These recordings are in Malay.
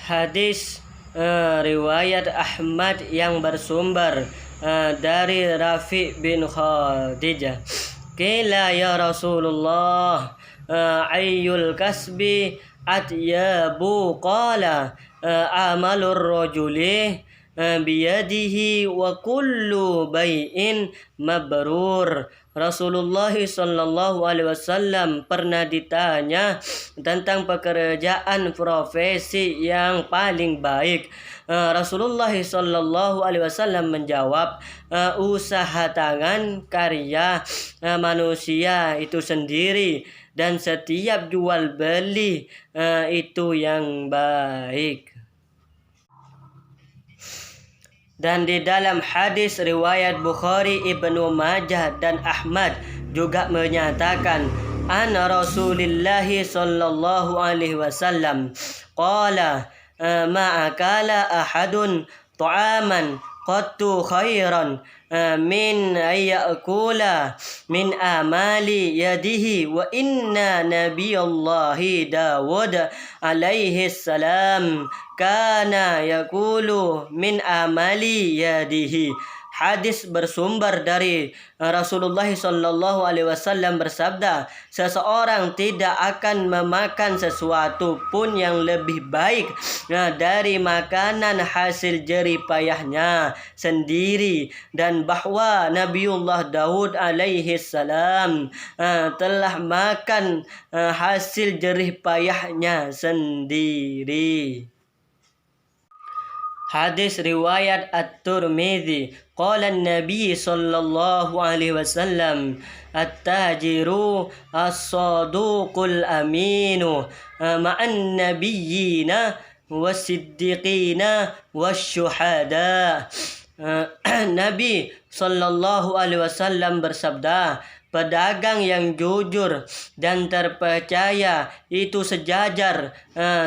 Hadis riwayat Ahmad yang bersumber dari Rafi bin Khadijah. Qila ya Rasulullah, ayyul kasbi atyabu? Qala amalur rajuli biyadihi wa kullu bai'in mabrur. Rasulullah sallallahu alaihi wasallam pernah ditanya tentang pekerjaan profesi yang paling baik. Rasulullah sallallahu alaihi wasallam menjawab, usaha tangan karya manusia itu sendiri, dan setiap jual beli itu yang baik. Dan di dalam hadis riwayat Bukhari, Ibnu Majah dan Ahmad juga menyatakan, anna Rasulullah sallallahu alaihi wasallam qala ma akala ahadun ta'aman qattu khairan min ayyakula min amali yadihi wa inna nabiyallahi Dawud alaihi salam kana yakulu min amali yadihi. Hadis bersumber dari Rasulullah sallallahu alaihi wasallam bersabda, seseorang tidak akan memakan sesuatu pun yang lebih baik dari makanan hasil jerih payahnya sendiri, dan bahwa Nabiullah Daud alaihi salam telah makan hasil jerih payahnya sendiri. Hadis riwayat At-Tirmidzi, qala an-nabi sallallahu alaihi wasallam, at-tajiru as-saduqul aminu ma'an nabiyyina was-siddiqina wasyuhada. Nabi sallallahu alaihi wasallam bersabda, pedagang yang jujur dan terpercaya itu sejajar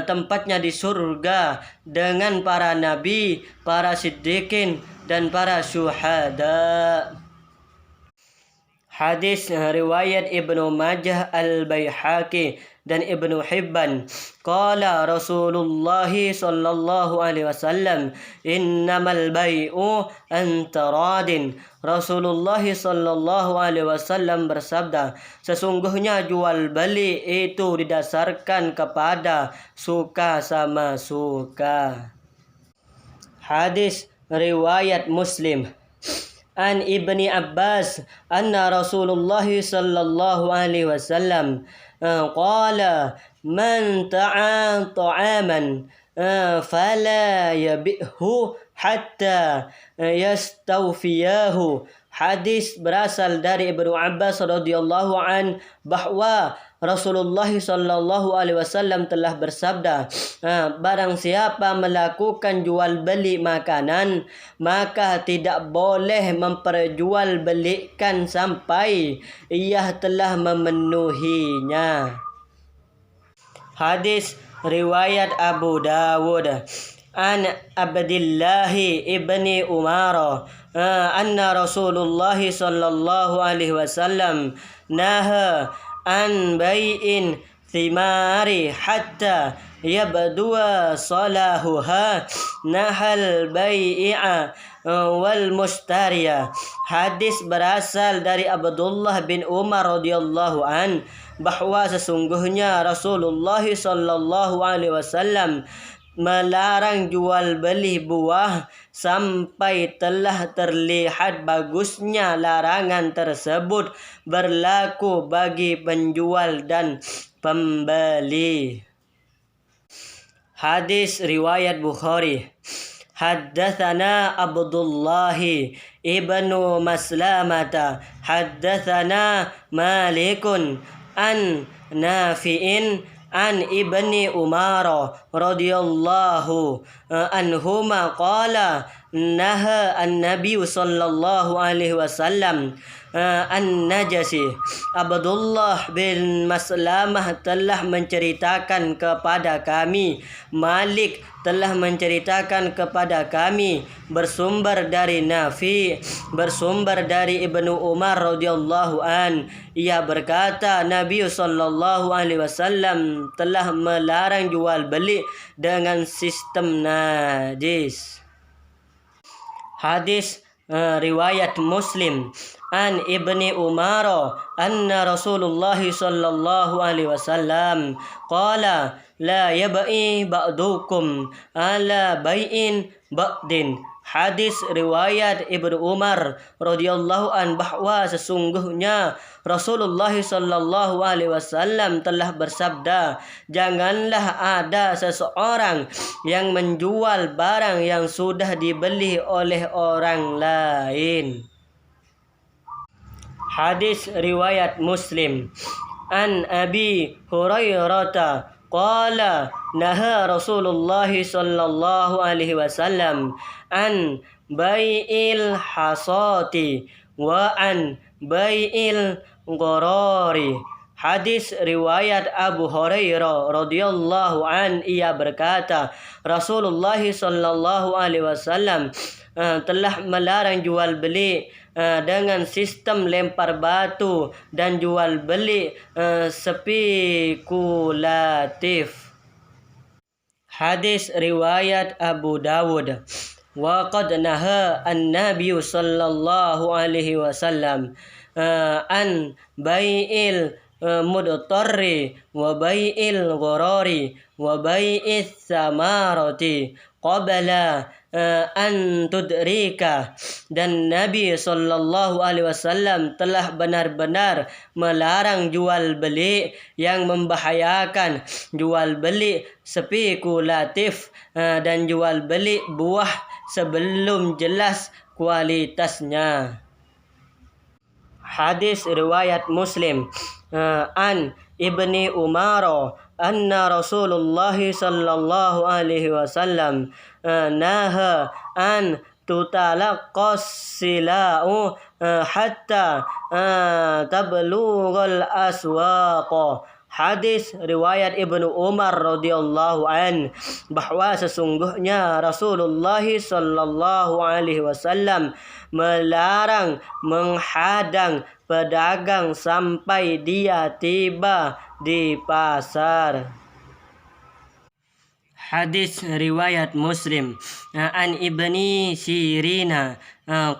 tempatnya di surga dengan para nabi, para siddiqin, dan para syuhada. Hadis riwayat Ibnu Majah, Al-Baihaqi, dan Ibnu Hibban. Qala Rasulullah sallallahu alaihi wasallam, innamal bai'u antaradin. Rasulullah sallallahu alaihi wasallam bersabda, sesungguhnya jual beli itu didasarkan kepada suka sama suka. Hadis riwayat Muslim. An Ibni Abbas anna Rasulullah sallallahu alaihi wasallam qala man ta'a ta'aman fala yabi'hu hatta yastawfiyahu. Hadis berasal dari Ibnu Abbas radhiyallahu an bahwa Rasulullah sallallahu alaihi wasallam telah bersabda, barang siapa melakukan jual beli makanan, maka tidak boleh memperjualbelikan sampai ia telah memenuhinya. Hadis riwayat Abu Dawud. An Abdullah ibni Umar anna Rasulullah sallallahu alaihi wasallam naha an bai'in thimari hatta yabdua salahuha nahal bai'a wal mustariya. Hadis berasal dari Abdullah bin Umar radhiyallahu an bahwa sesungguhnya Rasulullah sallallahu alaihi wasallam melarang jual beli buah sampai telah terlihat bagusnya larangan tersebut berlaku bagi penjual dan pembeli. Hadis riwayat Bukhari. Haddatsana Abdullah ibnu Maslamata haddatsana Malikun an Nafi'in an Ibni Umar radhiyallahu anhuma qala naha an-nabiy sallallahu alaihi wasallam An-Najasi. Abdullah bin Maslamah telah menceritakan kepada kami, Malik telah menceritakan kepada kami, bersumber dari Nafi, bersumber dari Ibnu Umar radhiyallahu an, ia berkata Nabi sallallahu alaihi wasallam telah melarang jual beli dengan sistem najis. Hadis riwayat Muslim an Ibni Umar anna Rasulullah sallallahu alaihi wasallam qala la yabai ba'dukum ala bai'in ba'din. Hadis riwayat Ibnu Umar radhiyallahu an bahwa sesungguhnya Rasulullah sallallahu alaihi wasallam telah bersabda, janganlah ada seseorang yang menjual barang yang sudah dibeli oleh orang lain. Hadis riwayat Muslim an Abi Hurairah qala naha Rasulullah sallallahu alaihi wasallam an bai'il hasati wa an bai'il gharari. Hadis riwayat Abu Hurairah radhiyallahu an, ia berkata Rasulullah sallallahu alaihi wasallam telah melarang jual beli dengan sistem lempar batu dan jual beli spekulatif. Hadis riwayat Abu Dawud. Wa qad naha an-nabiy sallallahu alaihi wasallam an bai'il mudtarri wa bai'il gharari wa bai'is samarati qabla an tudrika. Dan Nabi sallallahu alaihi wasallam telah benar-benar melarang jual beli yang membahayakan, jual beli spekulatif dan jual beli buah sebelum jelas kualitasnya. Hadis riwayat Muslim an Ibni Umar anna Rasulullah sallallahu alaihi wasallam naha an tutalaqqas sila'u hatta tablughal aswaq. Hadis riwayat Ibnu Umar radhiyallahu an bahwa sesungguhnya Rasulullah sallallahu alaihi wasallam melarang menghadang pedagang sampai dia tiba di pasar. Hadis riwayat Muslim an Ibni Sirina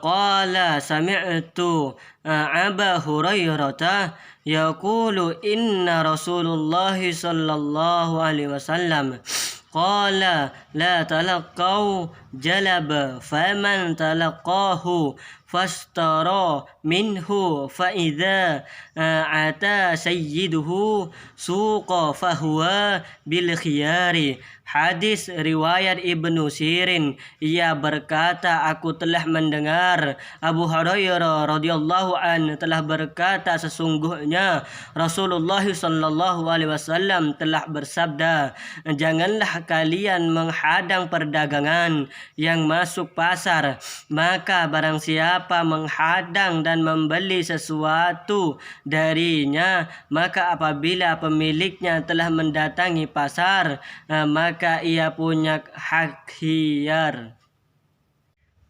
qala sami'tu Aba Hurairah yaqulu inna Rasulullah sallallahu alaihi wasallam qala la talaqqaw jalab faman talaqqahu fashtara minhu fa idza ata sayyiduhu suqa fahuwa bil khiyari. Hadis riwayat Ibnu Sirin, ia berkata aku telah mendengar Abu Hurairah radhiyallahu an telah berkata sesungguhnya Rasulullah sallallahu alaihi wasallam telah bersabda, janganlah kalian menghadang perdagangan yang masuk pasar, maka barang siapa menghadang dan membeli sesuatu darinya, maka apabila pemiliknya telah mendatangi pasar, maka ia punya hak khiyar.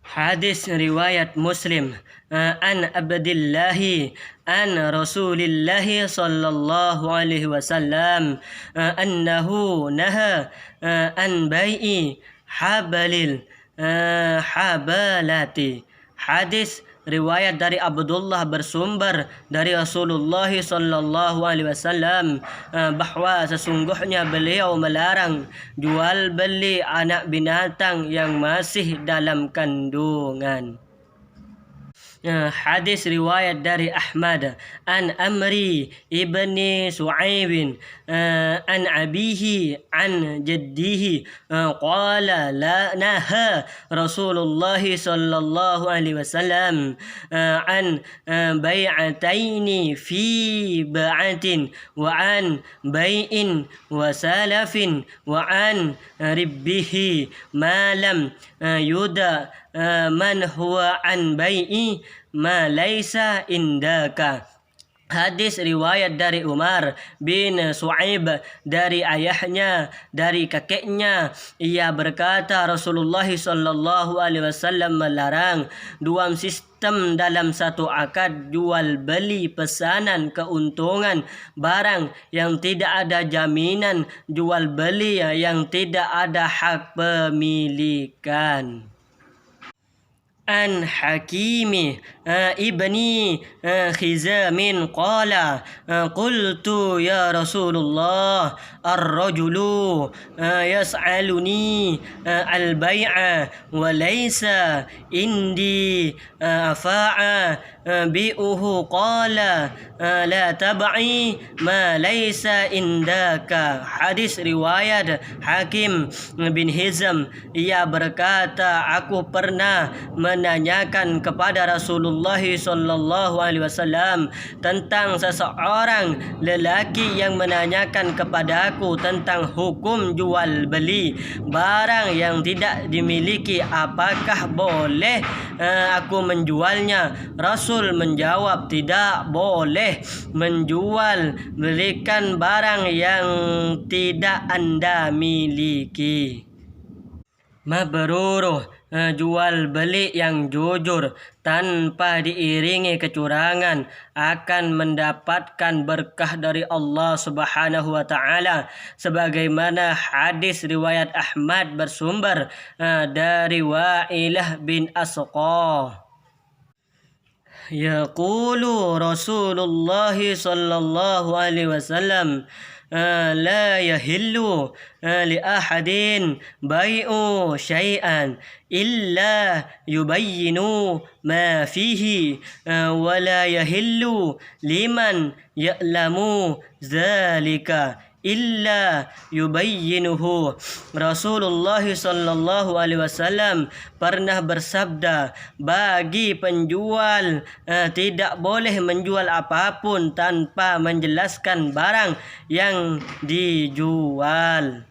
Hadis riwayat Muslim an Abdillahi an Rasulillah sallallahu alaihi wasallam annahu naha an bai'i habalil habalati. Hadis riwayat dari Abdullah bersumber dari Rasulullah sallallahu alaihi wasallam bahwa sesungguhnya beliau melarang jual beli anak binatang yang masih dalam kandungan. Hadis riwayat dari Ahmad an Amri ibni Su'aib an abihi an jaddihi qala la naha Rasulullah sallallahu alaihi wasallam an bai'ataini fi ba'atin wa an bai'in wa salafin wa an ribbihi ma lam yuda man huwa an bai'i ma laisa indaka. Hadis riwayat dari Umar bin Su'aib dari ayahnya, dari kakeknya. Ia berkata Rasulullah sallallahu alaihi wasallam melarang dua sistem dalam satu akad jual beli pesanan keuntungan barang yang tidak ada jaminan jual beli yang tidak ada hak pemilikan. An Hakimi ibni Khizamin qala qultu ya Rasulullah ar-rajulu yas'aluni al-bay'a wa laysa indi afa'a bi'uhu qala la tab'i ma laysa indaka. Hadis riwayat Hakim bin Hizam. Ia berkata, aku pernah menanyakan kepada Rasulullah sallallahu alaihi wasallam tentang seseorang lelaki yang menanyakan kepadaku tentang hukum jual beli barang yang tidak dimiliki, apakah boleh aku menjualnya? Rasul menjawab, tidak boleh menjual belikan barang yang tidak Anda miliki. Mabrur, jual beli yang jujur tanpa diiringi kecurangan akan mendapatkan berkah dari Allah Subhanahu wa taala, sebagaimana hadis riwayat Ahmad bersumber dari Wa'ilah bin Asqa. Yaqulu Rasulullah sallallahu alaihi wasallam la yahillu li ahadin bai'u syai'an illa yubayyinu ma fihi wa la yahillu liman ya'lamu dzalika illa yubayyinuhu. Rasulullah sallallahu alaihi wasallam pernah bersabda, bagi penjual tidak boleh menjual apapun tanpa menjelaskan barang yang dijual.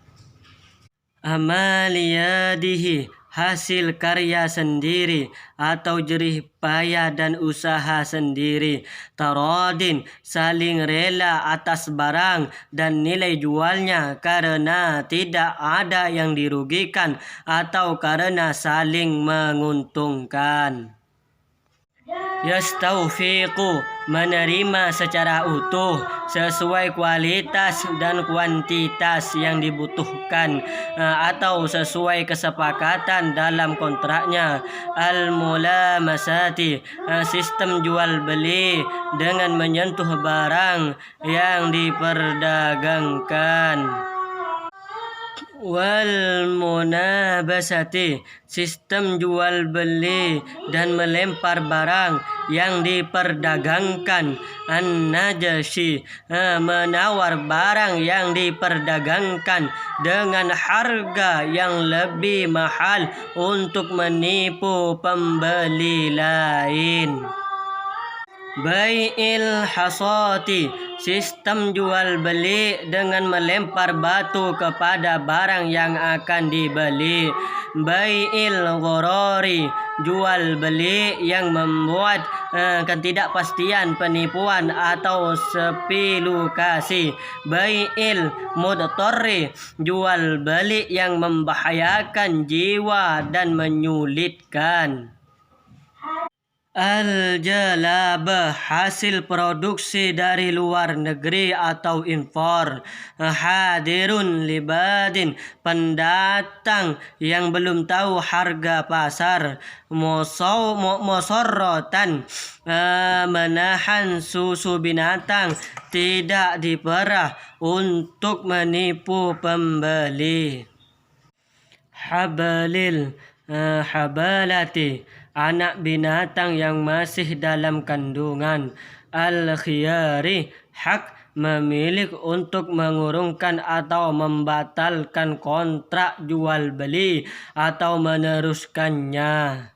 Amaliyadihi, hasil karya sendiri atau jerih payah dan usaha sendiri. Taradin, saling rela atas barang dan nilai jualnya karena tidak ada yang dirugikan atau karena saling menguntungkan. Yastaufiqu, menerima secara utuh sesuai kualitas dan kuantitas yang dibutuhkan atau sesuai kesepakatan dalam kontraknya. Al-mulamasati, sistem jual beli dengan menyentuh barang yang diperdagangkan. Wal munabasati, sistem jual beli dan melempar barang yang diperdagangkan. An-najashi, menawar barang yang diperdagangkan dengan harga yang lebih mahal untuk menipu pembeli lain. Bai'il hasati, sistem jual beli dengan melempar batu kepada barang yang akan dibeli. Bai'il ghorori, jual beli yang membuat ketidakpastian, penipuan atau spilukasi. Bai'il mudtorri, jual beli yang membahayakan jiwa dan menyulitkan. Al-jalabah, hasil produksi dari luar negeri atau impor. Hadirun libadin, pendatang yang belum tahu harga pasar. Mosorrotan, menahan susu binatang tidak diperah untuk menipu pembeli. Habalil habalati, anak binatang yang masih dalam kandungan. Al-khiyari, hak memilih untuk mengurungkan atau membatalkan kontrak jual beli atau meneruskannya.